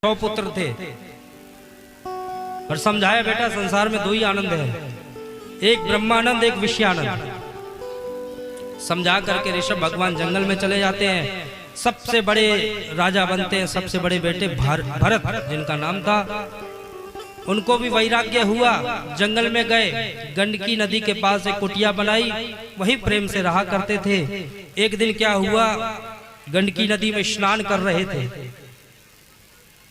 100 पुत्र थे और समझाया बेटा संसार में 2 ही आनंद है, एक ब्रह्मानंद एक विषयानंद। समझा करके ऋषभ भगवान जंगल में चले जाते हैं, सबसे बड़े राजा बनते हैं। सबसे बड़े बेटे भरत जिनका नाम था, उनको भी वैराग्य हुआ, जंगल में गए, गंडकी नदी के पास एक कुटिया बनाई, वही प्रेम से रहा करते थे। एक दिन क्या हुआ, गंडकी नदी में स्नान कर रहे थे,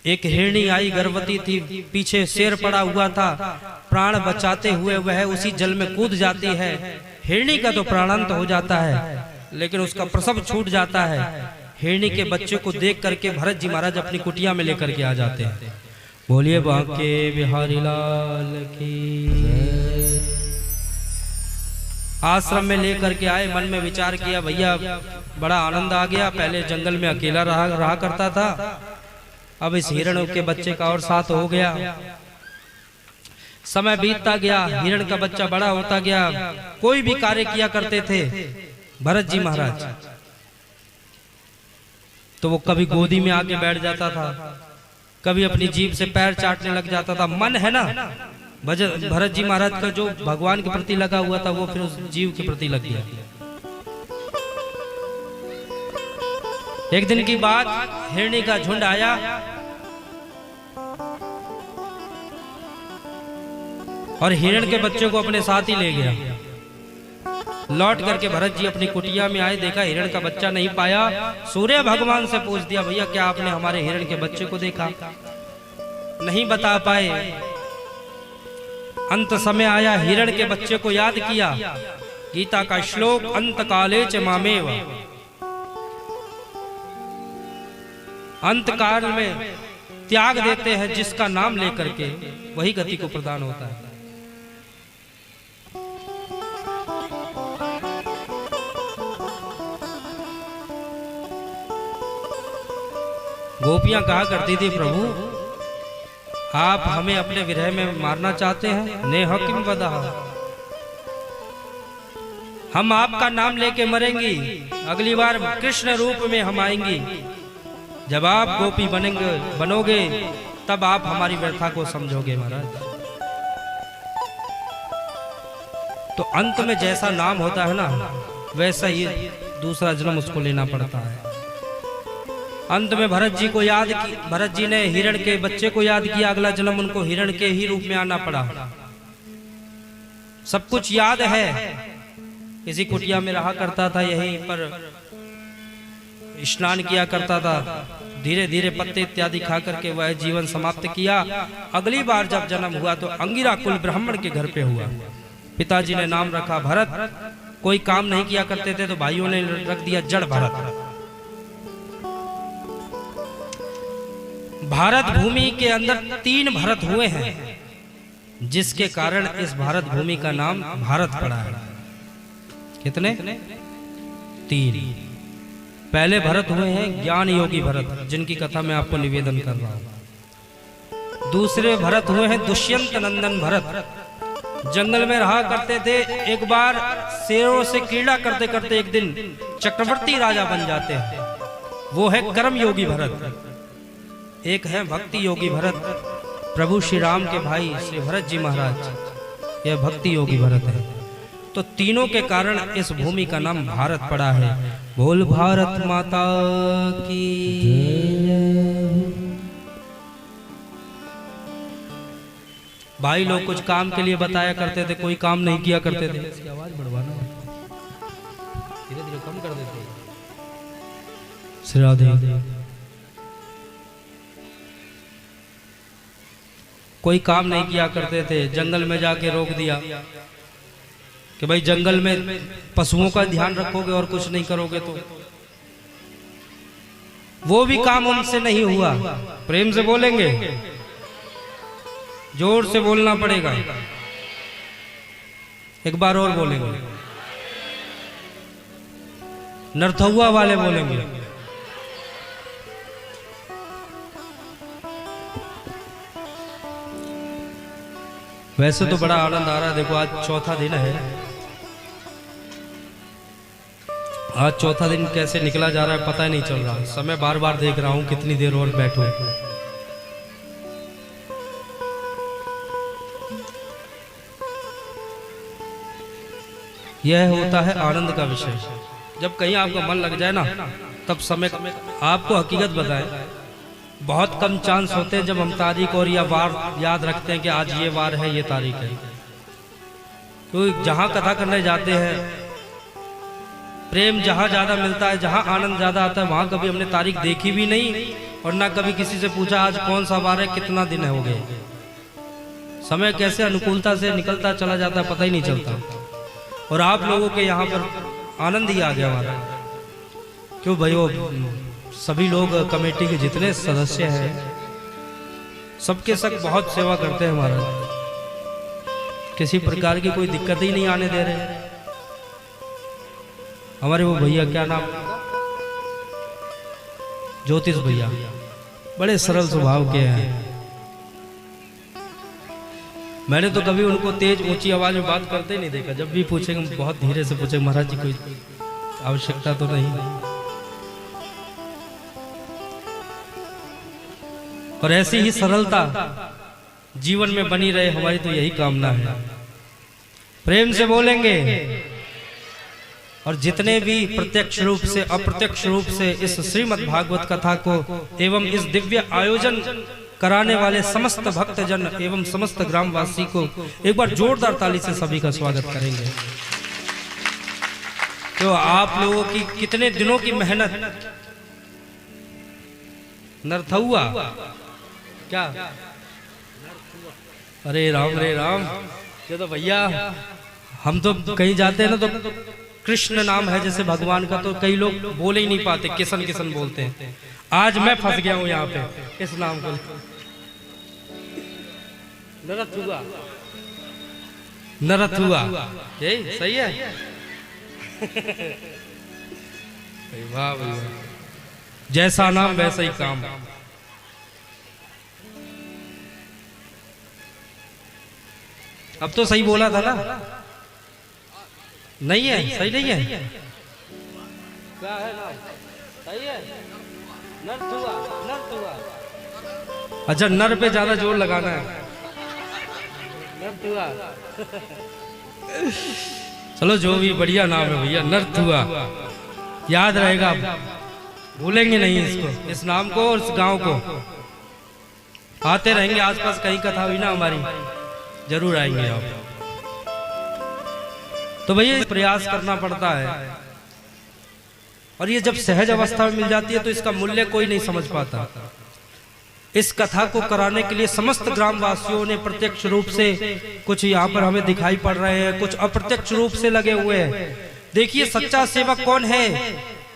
एक हिरणी आई, गर्भवती थी, पीछे शेर पड़ा हुआ था, प्राण बचाते हुए वह उसी जल में कूद जाती है। हिरणी का तो प्राणांत हो जाता है, लेकिन उसका प्रसव छूट जाता है। हिरणी के बच्चे को देख करके भरत जी महाराज अपनी कुटिया में लेकर के आ जाते हैं। बोलिए बांके बिहारी लाल की। आश्रम में लेकर के आए, मन में विचार किया, भैया बड़ा आनंद आ गया, पहले जंगल में अकेला रहा करता था, अब इस हिरण के बच्चे का और साथ हो गया। समय बीतता गया, हिरण का बच्चा बड़ा होता गया, कोई भी कार्य किया करते थे भरत जी महाराज, तो वो कभी गोदी में आके बैठ जाता था, कभी अपनी जीभ से पैर चाटने लग जाता था। मन है ना भरत जी महाराज का जो भगवान के प्रति लगा हुआ था, वो फिर उस जीव के प्रति लग गया। एक दिन की बात, हिरणी का झुंड आया और हिरण के बच्चे को अपने साथ ही ले गया। लौट करके भरत जी अपनी कुटिया में आए, देखा हिरण का बच्चा नहीं पाया। सूर्य भगवान से पूछ दिया, भैया क्या आपने हमारे हिरण के बच्चे को देखा? नहीं बता पाए। अंत समय आया, हिरण के बच्चे को याद किया, गीता का श्लोक अंत काले च मामेव, अंत काल में त्याग देते हैं जिसका नाम लेकर के, वही गति को प्रदान होता है। गोपियां कहा करती थी, प्रभु आप हमें अपने विरह में मारना चाहते हैं? ने हकिम बदा, हम आपका नाम लेके मरेंगी, अगली बार कृष्ण रूप में हम आएंगी। जब आप गोपी बनोगे तब आप हमारी व्यथा को समझोगे महाराज। तो अंत में जैसा नाम होता है ना, वैसा ही दूसरा जन्म उसको लेना पड़ता है। अंत में भरत जी को याद की, भरत जी ने हिरण के बच्चे को याद किया, अगला जन्म उनको हिरण के ही रूप में आना पड़ा। सब कुछ याद है। इसी कुटिया में रहा करता था, यहीं पर स्नान किया करता था, धीरे धीरे पत्ते इत्यादि खा करके वह जीवन समाप्त किया। अगली बार जब जन्म हुआ तो अंगिरा कुल ब्राह्मण के घर पे हुआ। पिताजी ने नाम रखा भरत। कोई काम नहीं किया करते थे तो भाइयों ने रख दिया जड़ भरत। भारत भूमि के अंदर 3 भरत हुए हैं, जिसके कारण इस भारत भूमि का नाम भारत पड़ा है। कितने? 3। पहले भरत हुए हैं ज्ञान योगी भरत, जिनकी कथा मैं आपको निवेदन कर रहा हूं। दूसरे भरत हुए हैं दुष्यंत नंदन भरत, जंगल में रहा करते थे। एक बार शेरों से क्रीड़ा करते करते एक दिन चक्रवर्ती राजा बन जाते हैं, वो है कर्म योगी भरत। एक है भक्ति योगी भरत, प्रभु श्री राम के भाई श्री भरत जी महाराज, यह भक्ति योगी भरत है। तो तीनों के कारण इस भूमि का नाम भारत पड़ा है। बोल भारत माता की। भाई लोग कुछ काम के लिए बताया करते थे, कोई काम नहीं किया करते थे। इसकी आवाज बढ़वाना, धीरे धीरे कम कर देते। श्री राधे। कोई काम नहीं किया करते थे, जंगल में जाके रोक दिया कि भाई जंगल में पशुओं का ध्यान रखोगे और कुछ नहीं करोगे तो वो भी काम उनसे नहीं हुआ। प्रेम से बोलेंगे, जोर से बोलना पड़ेगा। एक बार और बोलेंगे, नरथुआ वाले बोलेंगे। वैसे तो बड़ा आनंद आ रहा है। देखो आज चौथा दिन है, आज चौथा दिन कैसे निकला जा रहा है पता ही नहीं चल रहा। समय बार बार देख रहा हूँ कितनी देर और बैठूं। यह होता है आनंद का विषय। जब कहीं आपका मन लग जाए ना, तब समय आपको हकीकत बताएं, बहुत कम चांस होते हैं जब हम तारीख और या वार याद रखते हैं कि आज ये वार है, ये तारीख है। क्योंकि जहाँ कथा करने जाते हैं, प्रेम जहाँ ज़्यादा मिलता है, जहाँ आनंद ज़्यादा आता है, वहाँ कभी हमने तारीख देखी भी नहीं और ना कभी किसी से पूछा आज कौन सा वार है, कितना दिन हो गए। समय कैसे अनुकूलता से निकलता चला जाता है, पता ही नहीं चलता। और आप लोगों के यहाँ पर आनंद ही आ गया हमारा। क्यों भाई, वो सभी लोग कमेटी के जितने सदस्य हैं, सबके सब बहुत सेवा करते हैं हमारा। किसी प्रकार की कोई दिक्कत ही नहीं आने दे रहे। हमारे वो भैया, क्या नाम, ज्योतिष भैया, बड़े सरल स्वभाव के हैं। मैंने तो कभी उनको तेज ऊंची आवाज में बात करते नहीं देखा। जब भी पूछेंगे बहुत धीरे से पूछेंगे, महाराज जी कोई आवश्यकता तो नहीं। और ऐसी ही सरलता जीवन में बनी रहे, हमारी तो यही कामना है। प्रेम से बोलेंगे और जितने भी प्रत्यक्ष रूप से अप्रत्यक्ष रूप से इस श्रीमद् भागवत कथा को एवं इस दिव्य आयोजन कराने वाले समस्त भक्तजन एवं समस्त ग्रामवासी को एक बार जोरदार ताली से सभी का स्वागत करेंगे। तो आप लोगों की कितने दिनों की मेहनत, नरथुआ क्या, अरे राम रे राम, ये तो भैया हम तो कहीं जाते हैं ना, तो कृष्ण नाम है जैसे भगवान का, तो कई लोग बोले ही नहीं पाते, किशन किशन बोलते हैं। आज मैं फंस गया हूं यहाँ पे इस नाम को, नरथुआ। नरथुआ यही सही है। वाह भाई, जैसा नाम वैसा ही काम। अब तो सही बोला था ना? नहीं है, सही नहीं है। क्या है नाम? सही है, नरथुआ। नरथुआ, अच्छा, नर पे ज्यादा जोर लगाना है। नरथुआ चलो, जो भी बढ़िया नाम है भैया, नरथुआ याद रहेगा, भूलेंगे नहीं इसको, इस नाम को और इस गांव को। आते रहेंगे, आसपास कहीं कथा हुई ना हमारी, जरूर आएंगे आप। तो भैया प्रयास करना पड़ता है, और ये जब सहज अवस्था में मिल जाती है तो इसका मूल्य कोई नहीं समझ पाता। इस कथा को कराने के लिए समस्त ग्रामवासियों ने प्रत्यक्ष रूप से, कुछ यहाँ पर हमें दिखाई पड़ रहे हैं, कुछ अप्रत्यक्ष रूप से लगे हुए हैं। देखिए, सच्चा सेवक कौन है?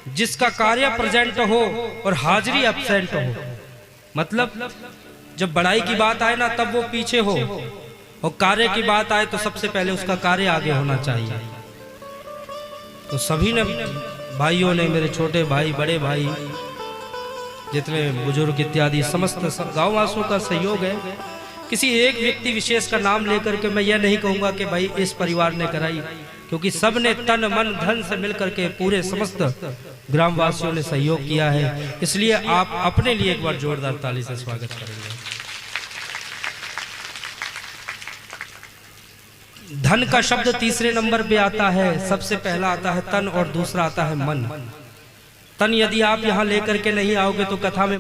जिसका कार्य प्रेजेंट हो और हाजिरी एब्सेंट हो। मतलब जब बड़ाई की बात आए ना, तब वो पीछे हो, और कार्य की बात आए तो सबसे पहले उसका कार्य आगे होना चाहिए। तो सभी ने, भाइयों ने, मेरे छोटे भाई, बड़े भाई, जितने बुजुर्ग इत्यादि समस्त गांववासियों का सहयोग है। किसी एक व्यक्ति विशेष का नाम लेकर के मैं यह नहीं कहूंगा कि भाई इस परिवार ने कराई, क्योंकि सब ने तन मन धन से मिलकर के पूरे समस्त ग्रामवासियों ने सहयोग किया है। इसलिए आप अपने लिए एक बार जोरदार ताली से स्वागत करेंगे। धन का शब्द तीसरे नंबर पे आता है। सबसे पहला आता है तन और दूसरा आता है मन। तन यदि आप यहाँ लेकर के नहीं आओगे तो कथा में